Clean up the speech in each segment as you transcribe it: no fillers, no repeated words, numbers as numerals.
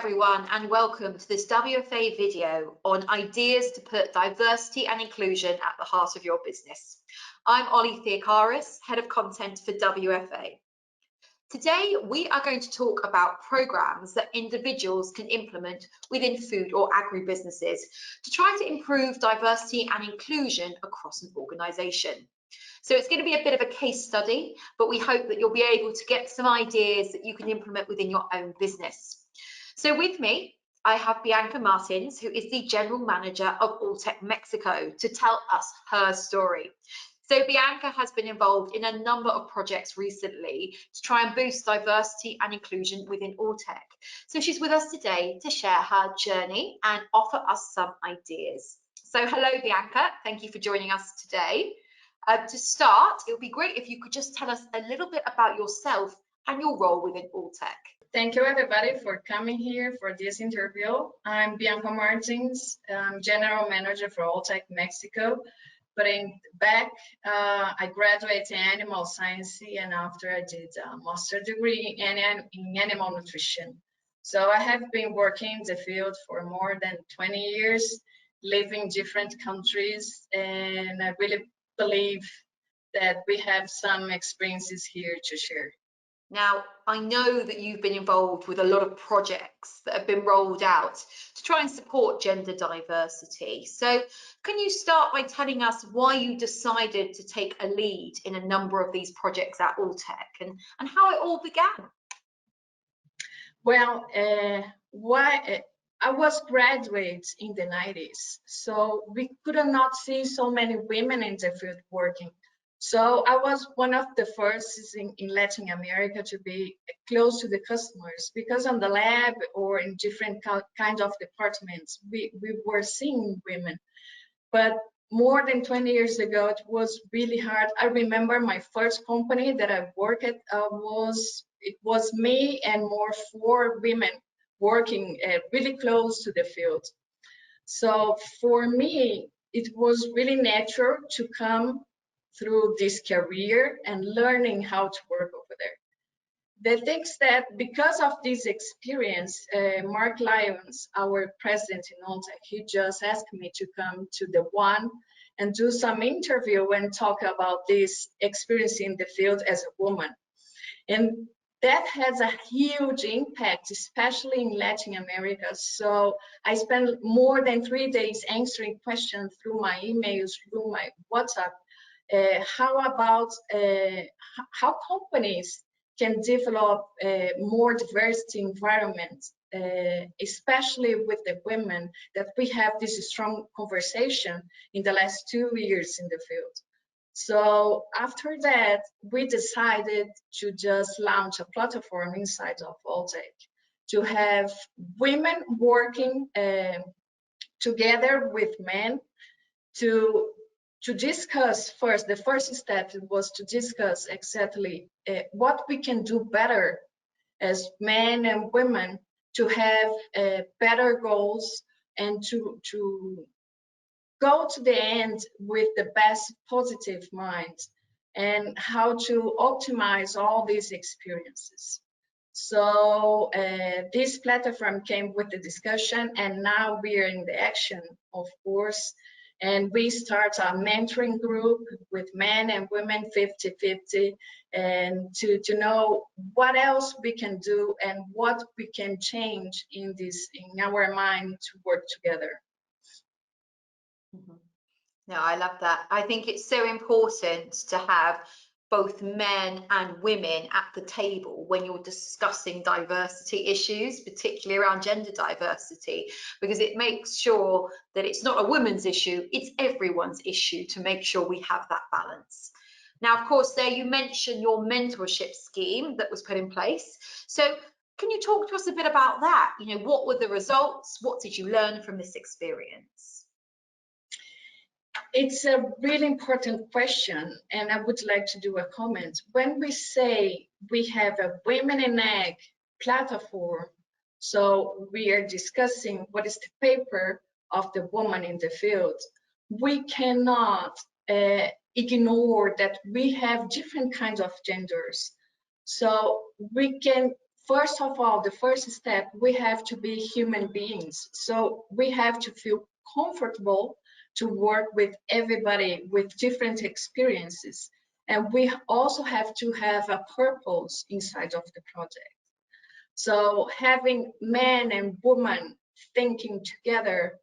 everyone, and welcome to this WFA video on ideas to put diversity and inclusion at the heart of your business. I'm Ollie Theocaris, Head of Content for WFA. Today, we are going to talk about programs that individuals can implement within food or agribusinesses to try to improve diversity and inclusion across an organisation. So it's going to be a bit of a case study, but we hope that you'll be able to get some ideas that you can implement within your own business. So with me, I have Bianca Martins, who is the General Manager of Alltech Mexico, to tell us her story. So Bianca has been involved in a number of projects recently to try and boost diversity and inclusion within Alltech. So she's with us today to share her journey and offer us some ideas. So hello, Bianca. Thank you for joining us today. To start, it would be great if you could just tell us a little bit about yourself and your role within Alltech. Thank you, everybody, for coming here for this interview. I'm Bianca Martins, General Manager for Alltech Mexico. But I graduated in animal science, and after I did a master's degree in animal nutrition. So I have been working in the field for more than 20 years, living in different countries, and I really believe that we have some experiences here to share. Now, I know that you've been involved with a lot of projects that have been rolled out to try and support gender diversity. So can you start by telling us why you decided to take a lead in a number of these projects at Alltech and how it all began? Well, I was graduate in the 90s, so we could not see so many women in the field working. So I was one of the first in Latin America to be close to the customers, because on the lab or in different kinds of departments, we were seeing women. But more than 20 years ago, it was really hard. I remember my first company that I worked at it was me and more 4 women working really close to the field. So for me, it was really natural to come through this career and learning how to work over there. The things that, because of this experience, Mark Lyons, our president in Alltech, he just asked me to come to the one and do some interview and talk about this experience in the field as a woman. And that has a huge impact, especially in Latin America. So I spent more than 3 days answering questions through my emails, through my WhatsApp. How about how companies can develop a more diversity environment, especially with the women, that we have this strong conversation in the last 2 years in the field. So after that, we decided to just launch a platform inside of Alltech to have women working together with men to discuss first. The first step was to discuss exactly what we can do better as men and women to have better goals and to go to the end with the best positive mind and how to optimize all these experiences. So this platform came with the discussion, and now we are in the action, of course. And we start a mentoring group with men and women 50-50, and to know what else we can do and what we can change in our mind to work together. No, I love that. I think it's so important to have both men and women at the table when you're discussing diversity issues, particularly around gender diversity, because it makes sure that it's not a woman's issue, it's everyone's issue to make sure we have that balance. Now, of course, there you mentioned your mentorship scheme that was put in place. So can you talk to us a bit about that? You know, what were the results? What did you learn from this experience? It's a really important question, and I would like to do a comment. When we say we have a Women in Ag platform, so we are discussing what is the paper of the woman in the field, we cannot ignore that we have different kinds of genders. So we can first of all, the first step, we have to be human beings. So we have to feel comfortable to work with everybody with different experiences. And we also have to have a purpose inside of the project. So having men and women thinking together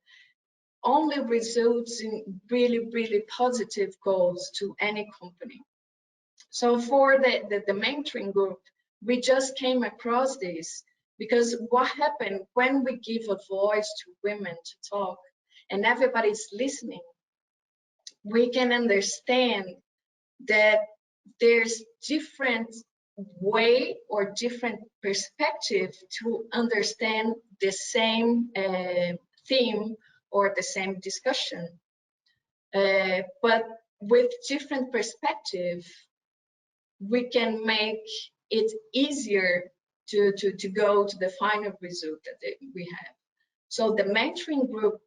only results in really, really positive goals to any company. So for the mentoring group, we just came across this because what happened when we give a voice to women to talk and everybody's listening, we can understand that there's different way or different perspective to understand the same theme or the same discussion. But with different perspective, we can make it easier to go to the final result that we have. So the mentoring group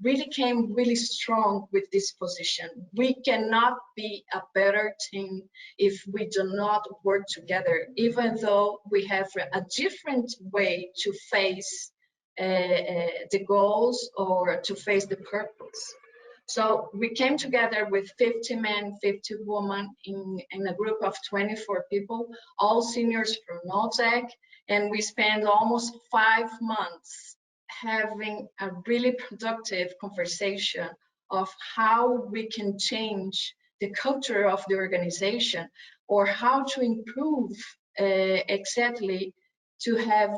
really came really strong with this position. We cannot be a better team if we do not work together, even though we have a different way to face the goals or to face the purpose. So we came together with 50 men, 50 women in a group of 24 people, all seniors from Alltech, and we spent almost 5 months having a really productive conversation of how we can change the culture of the organization or how to improve exactly to have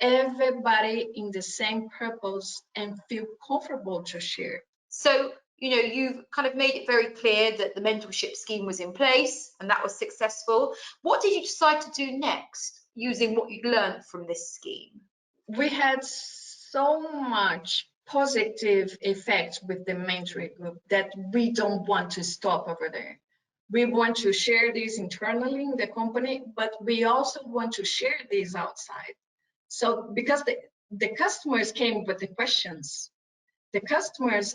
everybody in the same purpose and feel comfortable to share. So, you've kind of made it very clear that the mentorship scheme was in place and that was successful. What did you decide to do next using what you'd learned from this scheme? We had so much positive effects with the mentoring group that we don't want to stop over there. We want to share this internally in the company, but we also want to share this outside. So because the customers came with the questions, the customers,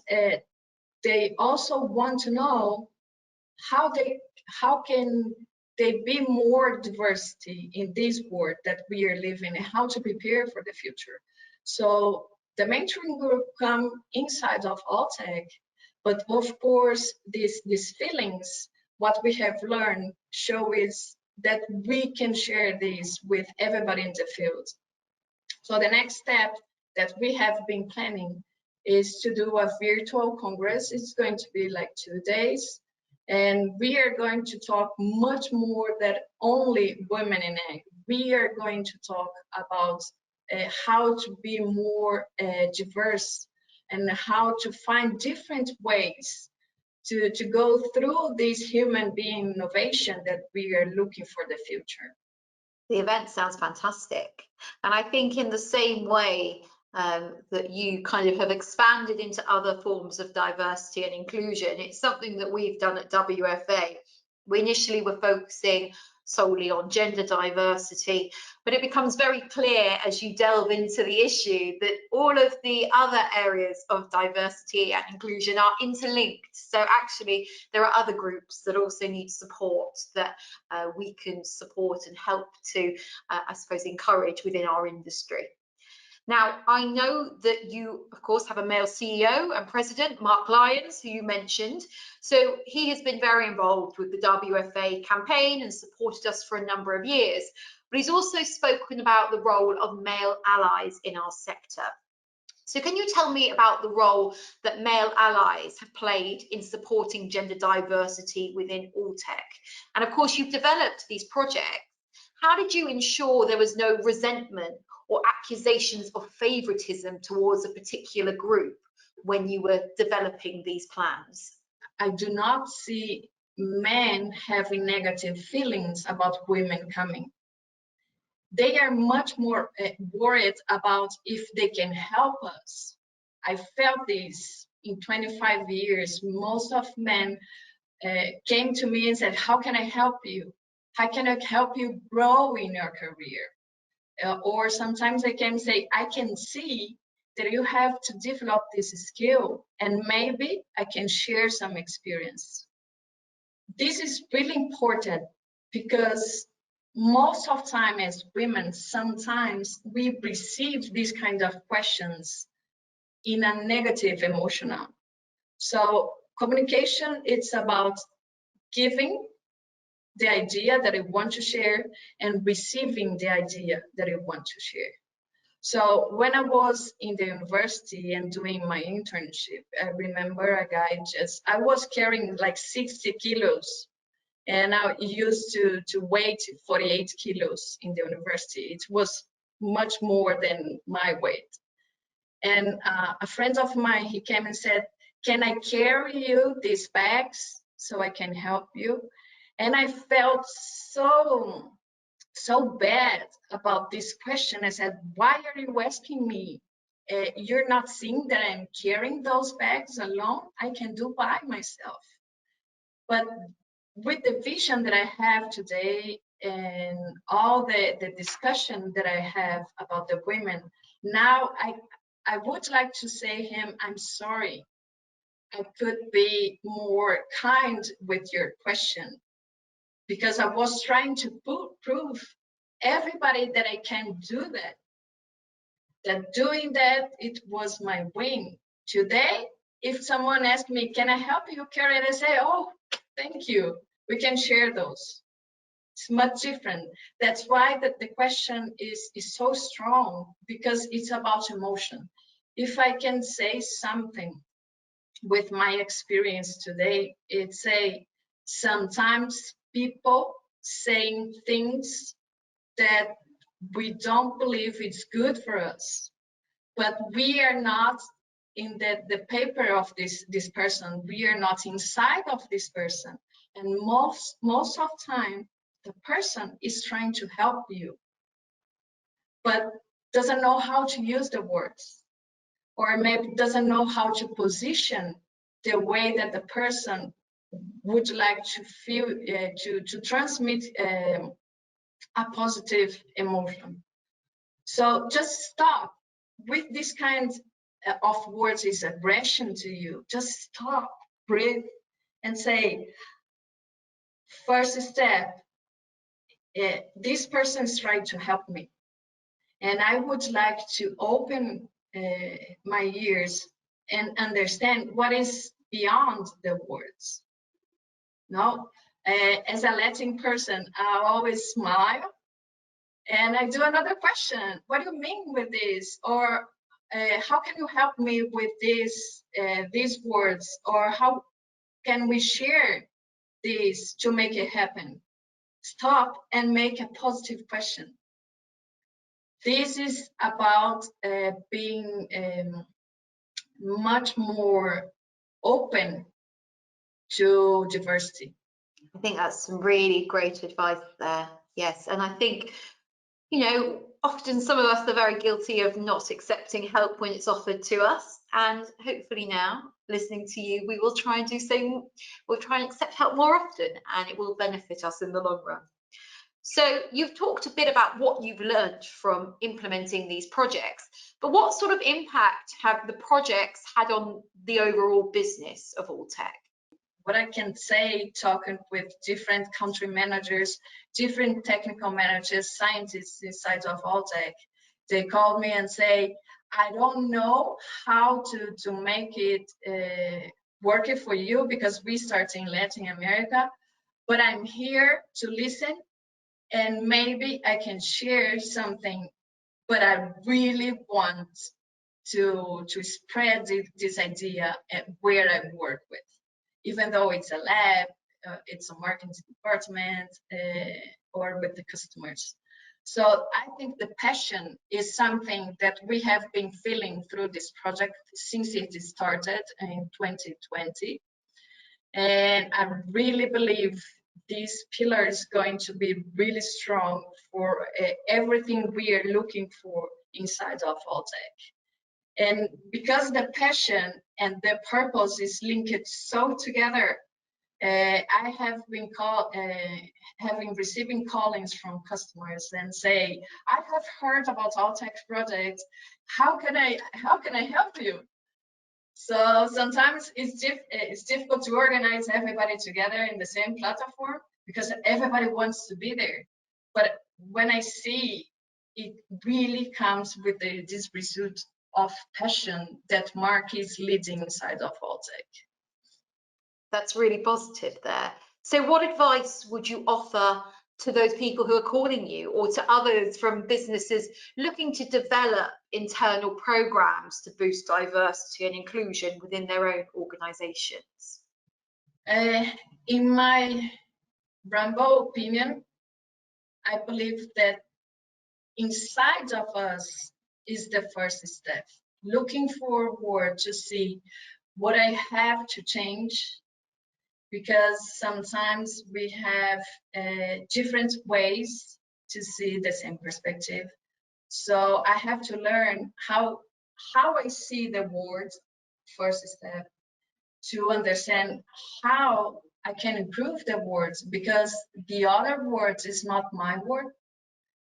they also want to know how can they be more diversity in this world that we are living and how to prepare for the future. So the mentoring group come inside of Alltech, but of course these feelings, what we have learned show is that we can share this with everybody in the field. So the next step that we have been planning is to do a virtual congress. It's going to be like 2 days. And we are going to talk much more than only women in ag. We are going to talk about how to be more diverse and how to find different ways to go through this human being innovation that we are looking for the future. The event sounds fantastic. And I think in the same way that you kind of have expanded into other forms of diversity and inclusion, it's something that we've done at WFA. We initially were focusing solely on gender diversity, but it becomes very clear as you delve into the issue that all of the other areas of diversity and inclusion are interlinked. So actually there are other groups that also need support that we can support and help to, I suppose, encourage within our industry. Now, I know that you, of course, have a male CEO and president, Mark Lyons, who you mentioned. So he has been very involved with the WFA campaign and supported us for a number of years. But he's also spoken about the role of male allies in our sector. So can you tell me about the role that male allies have played in supporting gender diversity within Alltech? And of course, you've developed these projects. How did you ensure there was no resentment or accusations of favouritism towards a particular group when you were developing these plans? I do not see men having negative feelings about women coming. They are much more worried about if they can help us. I felt this in 25 years. Most of men came to me and said, how can I help you? How can I help you grow in your career? Or sometimes they can say, I can see that you have to develop this skill and maybe I can share some experience. This is really important because most of time as women, sometimes we receive these kind of questions in a negative emotional. So communication, it's about giving the idea that I want to share and receiving the idea that I want to share. So when I was in the university and doing my internship, I remember a guy I was carrying like 60 kilos, and I used to weigh 48 kilos in the university. It was much more than my weight. And a friend of mine, he came and said, "Can I carry you these bags so I can help you?" And I felt so bad about this question. I said, "Why are you asking me? You're not seeing that I'm carrying those bags alone? I can do by myself." But with the vision that I have today and all the discussion that I have about the women, now I would like to say him, "I'm sorry. I could be more kind with your question, because I was trying to prove everybody that I can do that. That doing that, it was my win. Today, if someone asks me, "Can I help you carry it?" I say, "Oh, thank you. We can share those." It's much different. That's why the question is so strong, because it's about emotion. If I can say something with my experience today, it's sometimes people saying things that we don't believe it's good for us, but we are not in the paper of this person. We are not inside of this person, and most of time the person is trying to help you, but doesn't know how to use the words, or maybe doesn't know how to position the way that the person would like to feel, to transmit a positive emotion. So just stop with this kind of words is aggression to you. Just stop, breathe, and say, first step, this person is trying to help me, and I would like to open my ears and understand what is beyond the words. No, as a Latin person, I always smile, and I do another question. What do you mean with this? Or how can you help me with these words? Or how can we share this to make it happen? Stop and make a positive question. This is about being much more open to diversity. I think that's some really great advice there. Yes, and I think, you know, often some of us are very guilty of not accepting help when it's offered to us, and hopefully now, listening to you, we will try and do so. We'll try and accept help more often, and it will benefit us in the long run. So you've talked a bit about what you've learned from implementing these projects, but what sort of impact have the projects had on the overall business of Alltech? What I can say, talking with different country managers, different technical managers, scientists inside of Alltech, they call me and say, "I don't know how to make it working for you, because we start in Latin America, but I'm here to listen, and maybe I can share something, but I really want to spread this idea where I work with. Even though it's a lab, it's a marketing department, or with the customers." So I think the passion is something that we have been feeling through this project since it started in 2020. And I really believe this pillar is going to be really strong for everything we are looking for inside of Alltech. And because the passion and the purpose is linked so together, I have been receiving callings from customers and say, "I have heard about Alltech's project. How can I help you?" So sometimes it's difficult to organize everybody together in the same platform, because everybody wants to be there. but when I see it really comes with this pursuit of passion that Mark is leading inside of Alltech. That's really positive there. So what advice would you offer to those people who are calling you, or to others from businesses looking to develop internal programs to boost diversity and inclusion within their own organizations? In my Rambo opinion, I believe that inside of us is the first step. Looking forward to see what I have to change, because sometimes we have different ways to see the same perspective. So I have to learn how I see the world, first step, to understand how I can improve the words, because the other words is not my word.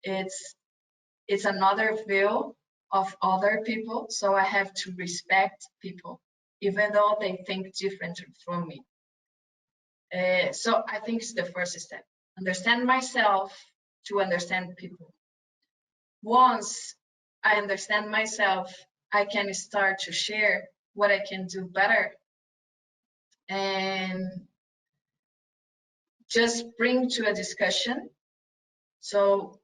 It's another view of other people. So I have to respect people, even though they think differently from me. So I think it's the first step. Understand myself to understand people. Once I understand myself, I can start to share what I can do better and just bring to a discussion. So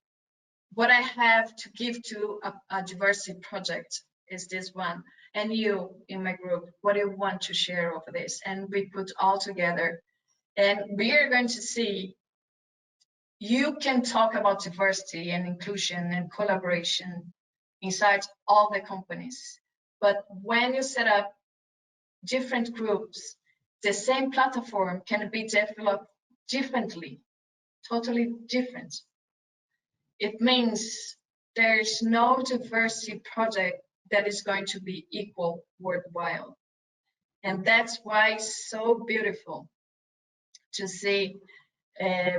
what I have to give to a diversity project is this one. And you in my group, what do you want to share over this? And we put all together. And we are going to see, you can talk about diversity and inclusion and collaboration inside all the companies. But when you set up different groups, the same platform can be developed differently, totally different. It means there's no diversity project that is going to be equal worthwhile. And that's why it's so beautiful to see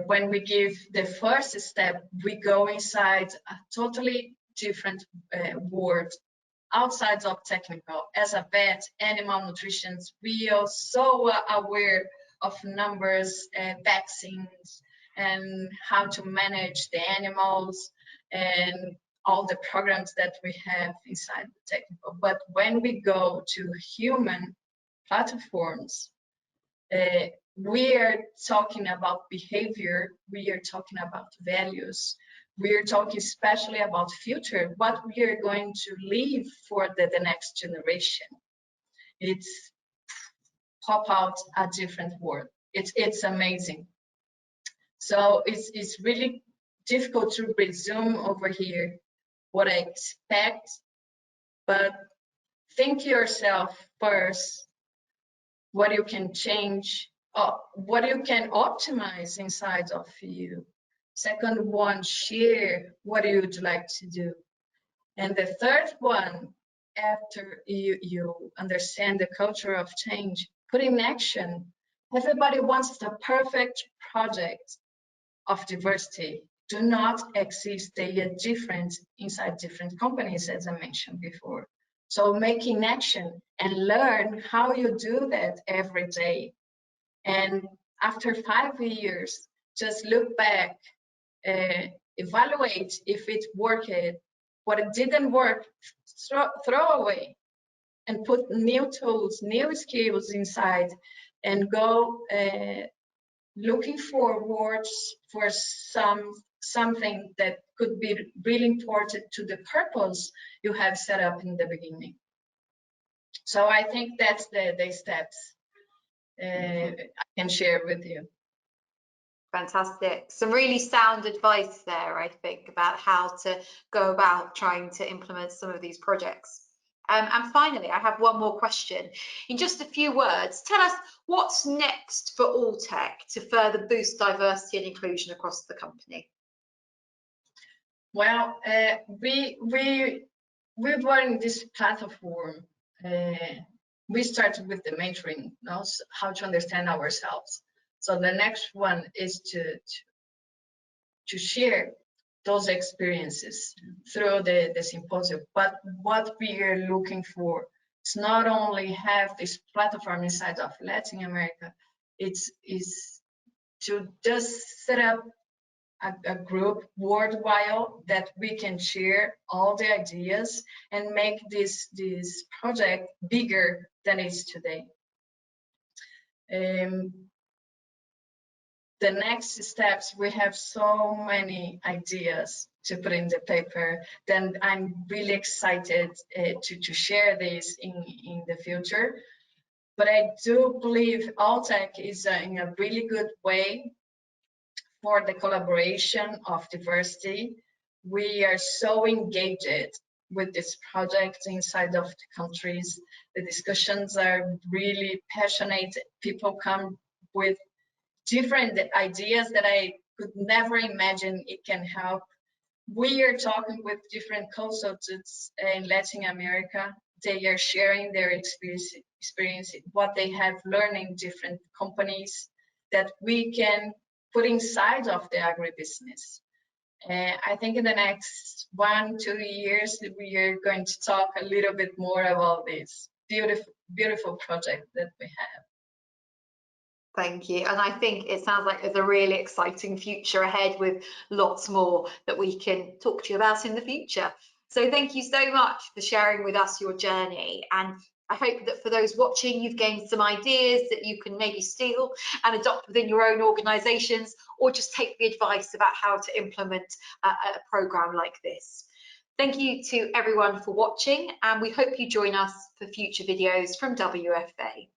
when we give the first step, we go inside a totally different world outside of technical. As a vet, animal nutrition, we are so aware of numbers, vaccines, and how to manage the animals and all the programs that we have inside the technical. But when we go to human platforms, we are talking about behavior, we are talking about values, we are talking especially about future, what we are going to leave for the next generation. It's pop out a different world. It's amazing. So it's really difficult to resume over here what I expect, but think yourself first, what you can change, what you can optimize inside of you. Second one, share what you would like to do. And the third one, after you understand the culture of change, put in action. Everybody wants the perfect project of diversity. Do not exist. They are different inside different companies, as I mentioned before. So making action and learn how you do that every day. And after 5 years, just look back, evaluate if it worked. What it didn't work, throw away and put new tools, new skills inside, and go looking forward for something that could be really important to the purpose you have set up in the beginning. So I think that's the steps I can share with you. Fantastic. Some really sound advice there, I think, about how to go about trying to implement some of these projects. And finally, I have one more question. In just a few words, tell us what's next for Alltech to further boost diversity and inclusion across the company. Well, we're running this platform. We started with the mentoring, how to understand ourselves. So the next one is to share those experiences through the symposium. But what we are looking for is not only have this platform inside of Latin America, it's to just set up a group worldwide that we can share all the ideas and make this project bigger than it is today. The next steps, we have so many ideas to put in the paper, then I'm really excited to share this in the future. But I do believe Alltech is in a really good way for the collaboration of diversity. We are so engaged with this project inside of the countries. The discussions are really passionate. People come with different ideas that I could never imagine it can help. We are talking with different consultants in Latin America. They are sharing their experience, what they have learned in different companies that we can put inside of the agribusiness. I think in the next 1-2 years, we are going to talk a little bit more about this beautiful, beautiful project that we have. Thank you. And I think it sounds like there's a really exciting future ahead with lots more that we can talk to you about in the future. So thank you so much for sharing with us your journey. And I hope that for those watching, you've gained some ideas that you can maybe steal and adopt within your own organisations, or just take the advice about how to implement a programme like this. Thank you to everyone for watching, and we hope you join us for future videos from WFA.